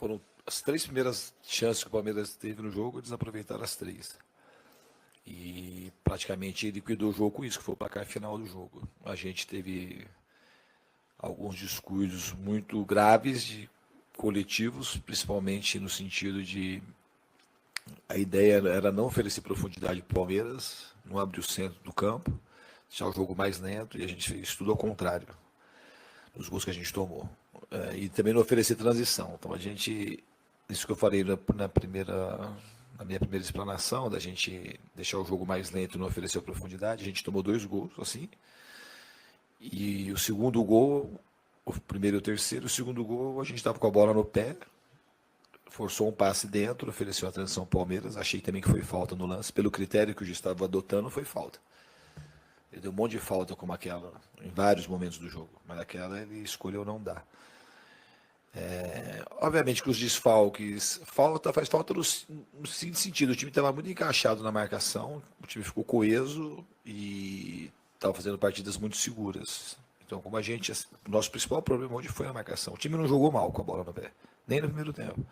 foram as 3 primeiras chances que o Palmeiras teve no jogo, eles aproveitaram as 3. E praticamente liquidou o jogo com isso, que foi o placar final do jogo. A gente teve alguns descuidos muito graves de coletivos, principalmente no sentido de a ideia era não oferecer profundidade para o Palmeiras, não abrir o centro do campo, deixar o jogo mais lento, e a gente fez tudo ao contrário dos gols que a gente tomou. E também não oferecer transição. Então a gente, isso que eu falei na minha primeira explanação, da gente deixar o jogo mais lento e não oferecer profundidade, a gente tomou 2 gols, assim. E o segundo gol, o primeiro e o terceiro, o segundo gol, a gente estava com a bola no pé, forçou um passe dentro, ofereceu a transição ao Palmeiras, achei também que foi falta no lance, pelo critério que o juiz estava adotando, foi falta. Ele deu um monte de falta como aquela, em vários momentos do jogo, mas aquela ele escolheu não dar. Obviamente que os desfalques, faz falta no seguinte sentido, o time estava muito encaixado na marcação, o time ficou coeso e estava fazendo partidas muito seguras. Então, como o nosso principal problema hoje foi a marcação. O time não jogou mal com a bola no pé, nem no primeiro tempo.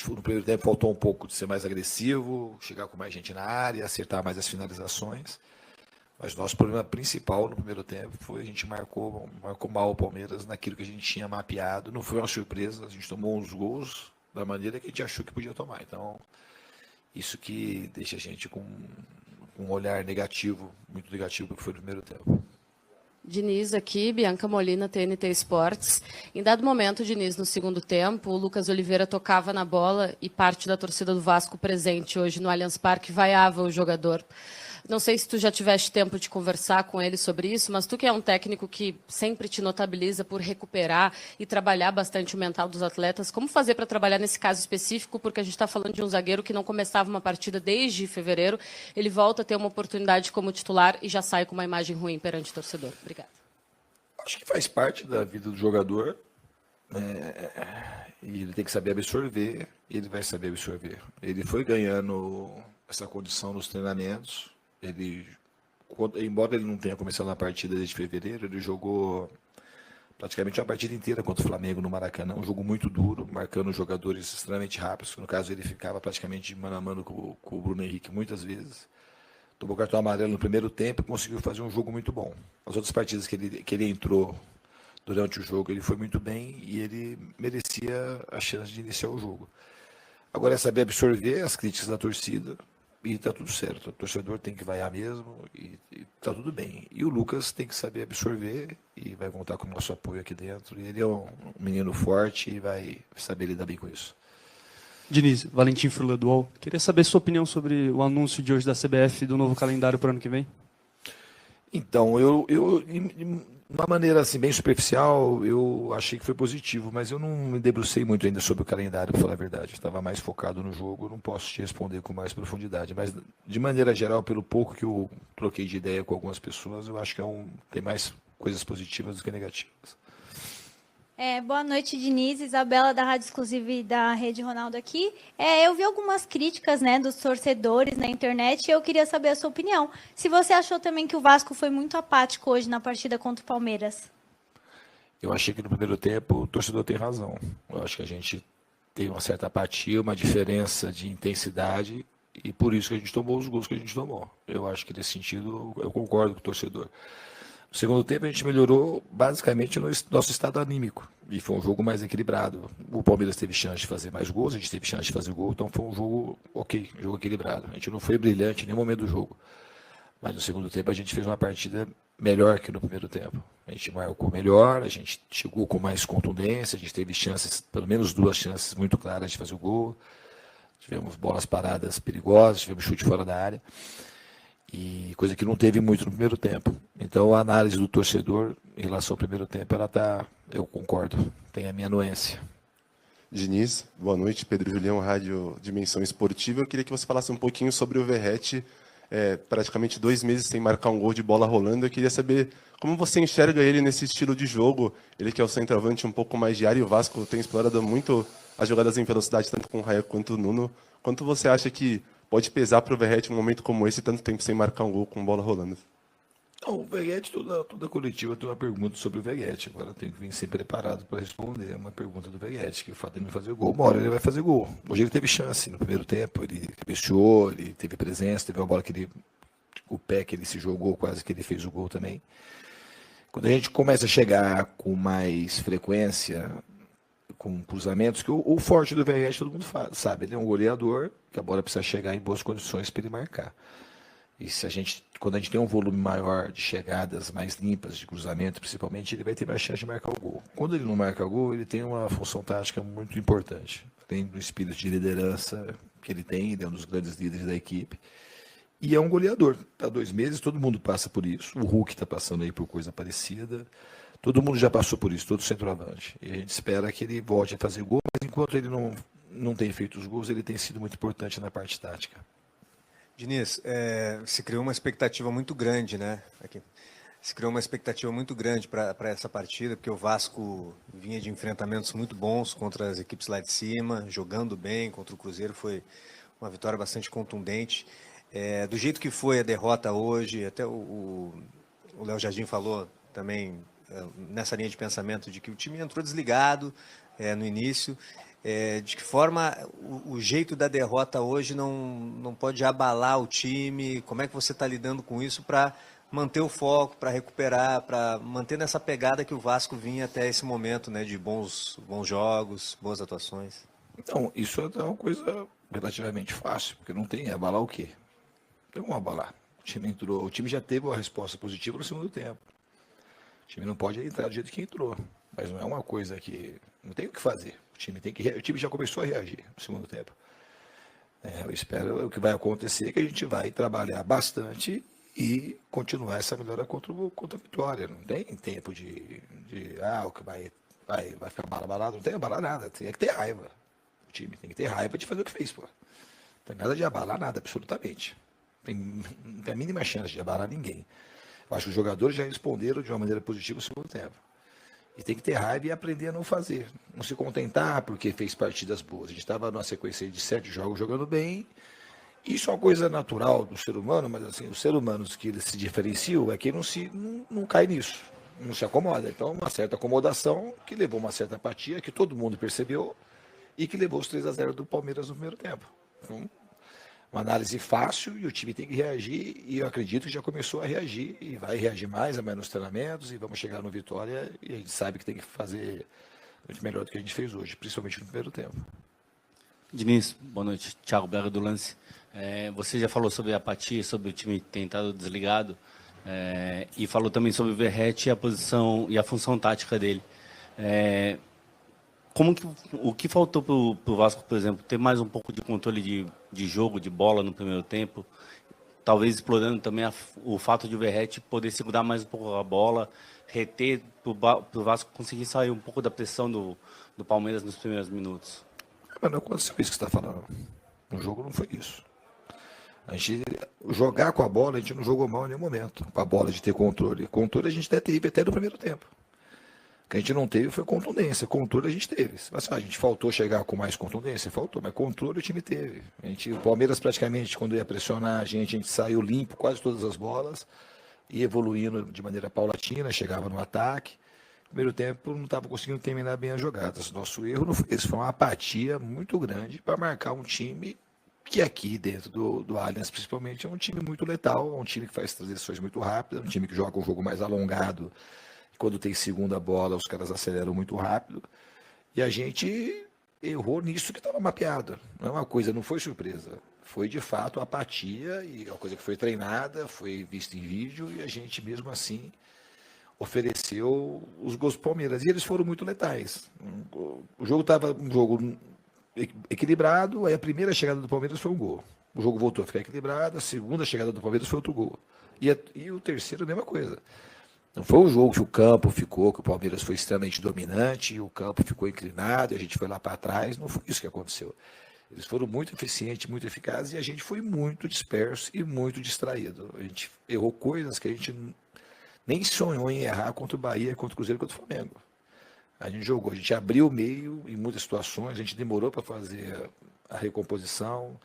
No primeiro tempo faltou um pouco de ser mais agressivo, chegar com mais gente na área, acertar mais as finalizações. Mas nosso problema principal no primeiro tempo foi a gente marcou mal o Palmeiras naquilo que a gente tinha mapeado. Não foi uma surpresa, a gente tomou uns gols da maneira que a gente achou que podia tomar. Então, isso que deixa a gente com um olhar negativo, muito negativo do que foi no primeiro tempo. Diniz aqui, Bianca Molina, TNT Esportes. Em dado momento, Diniz, no segundo tempo, o Lucas Oliveira tocava na bola e parte da torcida do Vasco presente hoje no Allianz Parque vaiava o jogador. Não sei se tu já tiveste tempo de conversar com ele sobre isso, mas tu que é um técnico que sempre te notabiliza por recuperar e trabalhar bastante o mental dos atletas, como fazer para trabalhar nesse caso específico? Porque a gente está falando de um zagueiro que não começava uma partida desde fevereiro, ele volta a ter uma oportunidade como titular e já sai com uma imagem ruim perante o torcedor. Obrigada. Acho que faz parte da vida do jogador, e ele tem que saber absorver, e ele vai saber absorver. Ele foi ganhando essa condição nos treinamentos. Embora ele não tenha começado na partida desde fevereiro, ele jogou praticamente uma partida inteira contra o Flamengo no Maracanã, um jogo muito duro, marcando jogadores extremamente rápidos. No caso, ele ficava praticamente mano a mano com o Bruno Henrique muitas vezes. Tomou cartão amarelo no primeiro tempo e conseguiu fazer um jogo muito bom. As outras partidas que ele entrou durante o jogo, ele foi muito bem e ele merecia a chance de iniciar o jogo. Agora é saber absorver as críticas da torcida. E está tudo certo, o torcedor tem que vaiar mesmo e está tudo bem. E o Lucas tem que saber absorver e vai contar com o nosso apoio aqui dentro. E ele é um menino forte e vai saber lidar bem com isso. Diniz, Valentim Furlan do UOL. Queria saber sua opinião sobre o anúncio de hoje da CBF do novo calendário para o ano que vem. Então, de uma maneira assim, bem superficial, eu achei que foi positivo, mas eu não me debrucei muito ainda sobre o calendário, para falar a verdade. Estava mais focado no jogo, não posso te responder com mais profundidade. Mas, de maneira geral, pelo pouco que eu troquei de ideia com algumas pessoas, eu acho que tem mais coisas positivas do que negativas. Boa noite, Diniz. Isabela, da Rádio Exclusiva e da Rede Ronaldo aqui. Eu vi algumas críticas, né, dos torcedores na internet e eu queria saber a sua opinião. Se você achou também que o Vasco foi muito apático hoje na partida contra o Palmeiras. Eu achei que no primeiro tempo o torcedor tem razão. Eu acho que a gente tem uma certa apatia, uma diferença de intensidade e por isso que a gente tomou os gols que a gente tomou. Eu acho que nesse sentido eu concordo com o torcedor. No segundo tempo, a gente melhorou basicamente no nosso estado anímico. E foi um jogo mais equilibrado. O Palmeiras teve chance de fazer mais gols, a gente teve chance de fazer gol, então foi um jogo ok, um jogo equilibrado. A gente não foi brilhante em nenhum momento do jogo. Mas no segundo tempo, a gente fez uma partida melhor que no primeiro tempo. A gente marcou melhor, a gente chegou com mais contundência, a gente teve chances, pelo menos 2 chances muito claras de fazer o gol. Tivemos bolas paradas perigosas, tivemos chute fora da área. E coisa que não teve muito no primeiro tempo. Então a análise do torcedor em relação ao primeiro tempo, eu concordo, tem a minha anuência. Diniz, boa noite, Pedro Julião, Rádio Dimensão Esportiva. Eu queria que você falasse um pouquinho sobre o Verratti, praticamente 2 meses sem marcar um gol de bola rolando. Eu queria saber como você enxerga ele nesse estilo de jogo, ele que é o centroavante um pouco mais de área, e o Vasco tem explorado muito as jogadas em velocidade, tanto com o Raia quanto o Nuno. Quanto você acha que pode pesar para o Verratti um momento como esse, tanto tempo sem marcar um gol com bola rolando? Não, o Veguete, toda coletiva tem uma pergunta sobre o Veguete. Agora eu tenho que vir ser preparado para responder uma pergunta do Veguete, que o fato de ele fazer gol, uma hora ele vai fazer gol. Hoje ele teve chance no primeiro tempo, ele cabeceou, ele teve presença, teve uma bola que ele, o pé que ele se jogou, quase que ele fez o gol também. Quando a gente começa a chegar com mais frequência, com cruzamentos, que o forte do Veguete todo mundo sabe, ele é um goleador, que a bola precisa chegar em boas condições para ele marcar. E quando a gente tem um volume maior de chegadas mais limpas, de cruzamento principalmente, ele vai ter mais chance de marcar o gol. Quando ele não marca o gol, ele tem uma função tática muito importante. Tem um espírito de liderança que ele é um dos grandes líderes da equipe. E é um goleador. Há 2 meses, todo mundo passa por isso. O Hulk está passando aí por coisa parecida. Todo mundo já passou por isso, todo centroavante. E a gente espera que ele volte a fazer gol, mas enquanto ele não tem feito os gols, ele tem sido muito importante na parte tática. Diniz, se criou uma expectativa muito grande, né? Se criou uma expectativa muito grande para essa partida, porque o Vasco vinha de enfrentamentos muito bons contra as equipes lá de cima, jogando bem contra o Cruzeiro, foi uma vitória bastante contundente. Do jeito que foi a derrota hoje, até o Léo Jardim falou também nessa linha de pensamento de que o time entrou desligado no início. De que forma o jeito da derrota hoje não pode abalar o time? Como é que você está lidando com isso para manter o foco, para recuperar, para manter nessa pegada que o Vasco vinha até esse momento, né, de bons jogos, boas atuações? Então, isso é uma coisa relativamente fácil, porque não tem abalar o quê? Não tem como abalar. O time já teve uma resposta positiva no segundo tempo. O time não pode entrar do jeito que entrou, mas não é uma coisa que não tem o que fazer. O time já começou a reagir no segundo tempo. Eu espero o que vai acontecer é que a gente vai trabalhar bastante e continuar essa melhora contra a Vitória. Não tem tempo o que vai ficar abalado, não tem abalar nada, tem que ter raiva. O time tem que ter raiva de fazer o que fez, pô. Não tem nada de abalar nada, absolutamente. Não tem a mínima chance de abalar ninguém. Eu acho que os jogadores já responderam de uma maneira positiva no segundo tempo. E tem que ter raiva e aprender a não fazer. Não se contentar porque fez partidas boas. A gente estava numa sequência de 7 jogos jogando bem. Isso é uma coisa natural do ser humano, mas assim, os seres humanos que eles se diferenciam é que não cai nisso, não se acomoda. Então, uma certa acomodação que levou uma certa apatia, que todo mundo percebeu, e que levou os 3-0 do Palmeiras no primeiro tempo. Então, uma análise fácil e o time tem que reagir, e eu acredito que já começou a reagir, e vai reagir mais nos treinamentos, e vamos chegar no Vitória, e a gente sabe que tem que fazer muito melhor do que a gente fez hoje, principalmente no primeiro tempo. Diniz, boa noite. Thiago Berga do Lance. Você já falou sobre a apatia, sobre o time ter estado desligado, e falou também sobre o Verratti e a posição e a função tática dele. O que faltou para o Vasco, por exemplo, ter mais um pouco de controle de jogo, de bola no primeiro tempo, talvez explorando também o fato de o Verratti poder segurar mais um pouco a bola, reter para o Vasco conseguir sair um pouco da pressão do Palmeiras nos primeiros minutos? Mas não aconteceu isso que você está falando. No jogo não foi isso. A gente jogar com a bola, a gente não jogou mal em nenhum momento. Com a bola de ter controle. Controle a gente até teve até no primeiro tempo. O que a gente não teve foi contundência. Controle a gente teve. Mas, a gente faltou chegar com mais contundência? Faltou, mas controle o time teve. O Palmeiras praticamente, quando ia pressionar a gente saiu limpo quase todas as bolas, ia evoluindo de maneira paulatina, chegava no ataque. No primeiro tempo não estava conseguindo terminar bem as jogadas. Nosso erro não foi esse, foi uma apatia muito grande para marcar um time que aqui dentro do Allianz, principalmente, é um time muito letal, é um time que faz transições muito rápidas, é um time que joga um jogo mais alongado. Quando tem segunda bola, os caras aceleram muito rápido. E a gente errou nisso que estava mapeado. Não é uma coisa, não foi surpresa. Foi, de fato, apatia, e é uma coisa que foi treinada, foi vista em vídeo, e a gente, mesmo assim, ofereceu os gols do Palmeiras. E eles foram muito letais. O jogo estava um jogo equilibrado, aí a primeira chegada do Palmeiras foi um gol. O jogo voltou a ficar equilibrado, a segunda chegada do Palmeiras foi outro gol. E o terceiro, a mesma coisa. Não foi um jogo que o campo ficou, que o Palmeiras foi extremamente dominante, e o campo ficou inclinado, e a gente foi lá para trás. Não foi isso que aconteceu. Eles foram muito eficientes, muito eficazes, e a gente foi muito disperso e muito distraído. A gente errou coisas que a gente nem sonhou em errar contra o Bahia, contra o Cruzeiro e contra o Flamengo. A gente jogou, a gente abriu o meio em muitas situações, a gente demorou para fazer a recomposição,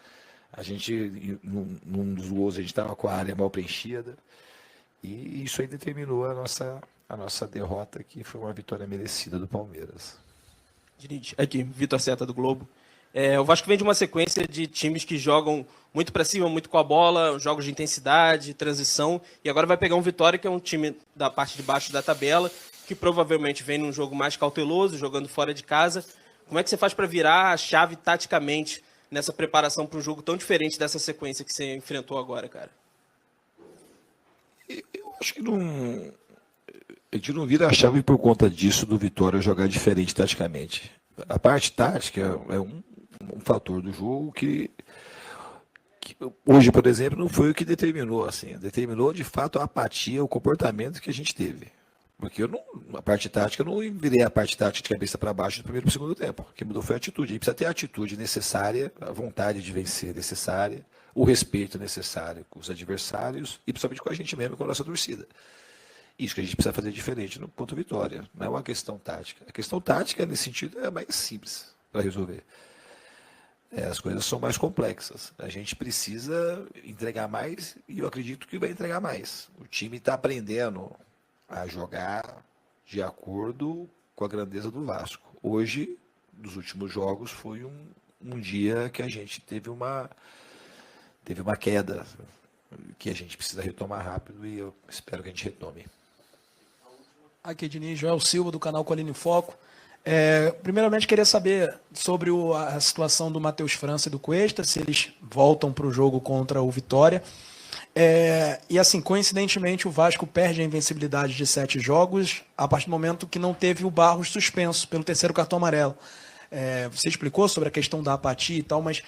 a gente, num dos gols, a gente estava com a área mal preenchida, E isso aí determinou a nossa derrota, que foi uma vitória merecida do Palmeiras. Diniz, aqui, Vitor Seta do Globo. O Vasco vem de uma sequência de times que jogam muito para cima, muito com a bola, jogos de intensidade, transição, e agora vai pegar um Vitória, que é um time da parte de baixo da tabela, que provavelmente vem num jogo mais cauteloso, jogando fora de casa. Como é que você faz para virar a chave taticamente nessa preparação para um jogo tão diferente dessa sequência que você enfrentou agora, cara? Eu acho que não... A gente não vira a chave por conta disso do Vitória jogar diferente taticamente. A parte tática é um fator do jogo que hoje, por exemplo, não foi o que determinou. Assim, determinou de fato a apatia, o comportamento que a gente teve. Porque a parte tática, eu não virei a parte tática de cabeça para baixo do primeiro para o segundo tempo. O que mudou foi a atitude. A gente precisa ter a atitude necessária, a vontade de vencer necessária, o respeito necessário com os adversários e principalmente com a gente mesmo, com a nossa torcida. Isso que a gente precisa fazer diferente no ponto Vitória. Não é uma questão tática. A questão tática, nesse sentido, é mais simples para resolver. As coisas são mais complexas. A gente precisa entregar mais e eu acredito que vai entregar mais. O time está aprendendo a jogar de acordo com a grandeza do Vasco. Hoje, nos últimos jogos, foi um dia que a gente teve uma queda que a gente precisa retomar rápido e eu espero que a gente retome. Aqui, Diniz, Joel Silva, do canal Colina em Foco. Primeiramente, queria saber sobre a situação do Matheus França e do Cuesta, se eles voltam para o jogo contra o Vitória. E assim, coincidentemente, o Vasco perde a invencibilidade de 7 jogos a partir do momento que não teve o Barros suspenso pelo 3º cartão amarelo. Você explicou sobre a questão da apatia e tal, mas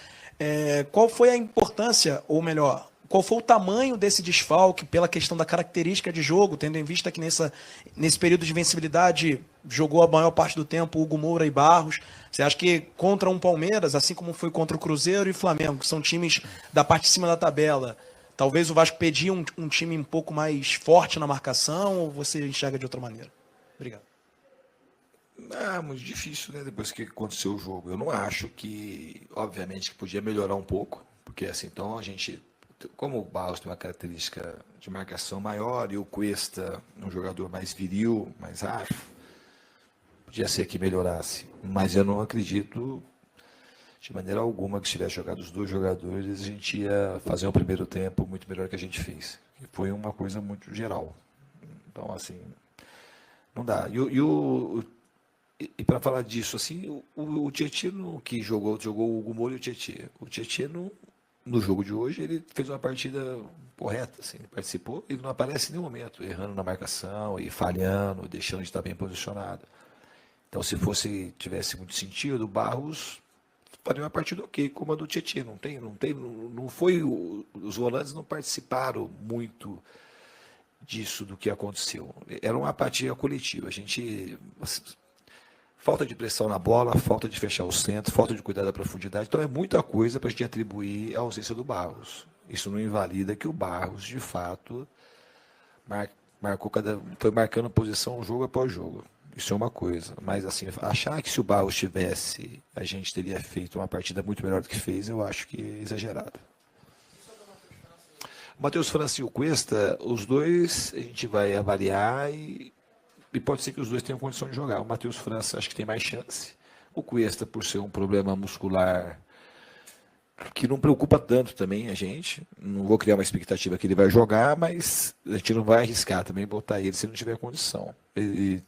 qual foi a importância, ou melhor, qual foi o tamanho desse desfalque pela questão da característica de jogo, tendo em vista que nesse período de invencibilidade jogou a maior parte do tempo Hugo Moura e Barros? Você acha que contra um Palmeiras, assim como foi contra o Cruzeiro e Flamengo, que são times da parte de cima da tabela, talvez o Vasco pedia um time um pouco mais forte na marcação, ou você enxerga de outra maneira? Obrigado. Muito difícil, né? Depois que aconteceu o jogo. Eu não acho que, obviamente, que podia melhorar um pouco, porque assim, então a gente, como o Barros tem uma característica de marcação maior e o Cuesta um jogador mais viril, mais rápido, podia ser que melhorasse. Mas eu não acredito de maneira alguma que se tivesse jogado os dois jogadores, a gente ia fazer um primeiro tempo muito melhor que a gente fez. E foi uma coisa muito geral. Então, assim, não dá. E para falar disso, assim, o Tietchan, que jogou o Hugo Moura e o Tietchan. O Tietchan, no jogo de hoje, ele fez uma partida correta, assim, ele participou, ele não aparece em nenhum momento, errando na marcação e falhando, deixando de estar bem posicionado. Então, se tivesse muito sentido, o Barros faria uma partida ok, como a do Tietchan. Os volantes não participaram muito disso, do que aconteceu. Era uma apatia coletiva. Falta de pressão na bola, falta de fechar o centro, falta de cuidar da profundidade. Então é muita coisa para a gente atribuir à ausência do Barros. Isso não invalida que o Barros, de fato, foi marcando posição jogo após jogo. Isso é uma coisa. Mas assim, achar que se o Barros tivesse, a gente teria feito uma partida muito melhor do que fez, eu acho que é exagerado. O Matheus França e o Cuesta, os dois a gente vai avaliar e pode ser que os dois tenham condição de jogar. O Matheus França acho que tem mais chance. O Cuesta, por ser um problema muscular que não preocupa tanto também a gente. Não vou criar uma expectativa que ele vai jogar, mas a gente não vai arriscar também botar ele se não tiver condição. Ele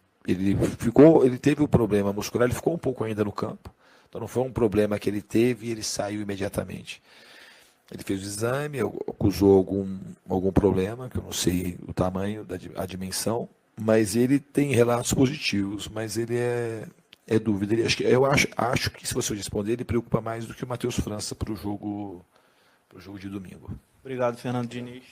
teve o problema muscular, ele ficou um pouco ainda no campo. Então não foi um problema que ele teve e ele saiu imediatamente. Ele fez o exame, acusou algum problema, que eu não sei o tamanho, a dimensão, mas ele tem relatos positivos, mas ele é dúvida. Eu acho que, se você responder, ele preocupa mais do que o Matheus França para o jogo de domingo. Obrigado, Fernando Diniz.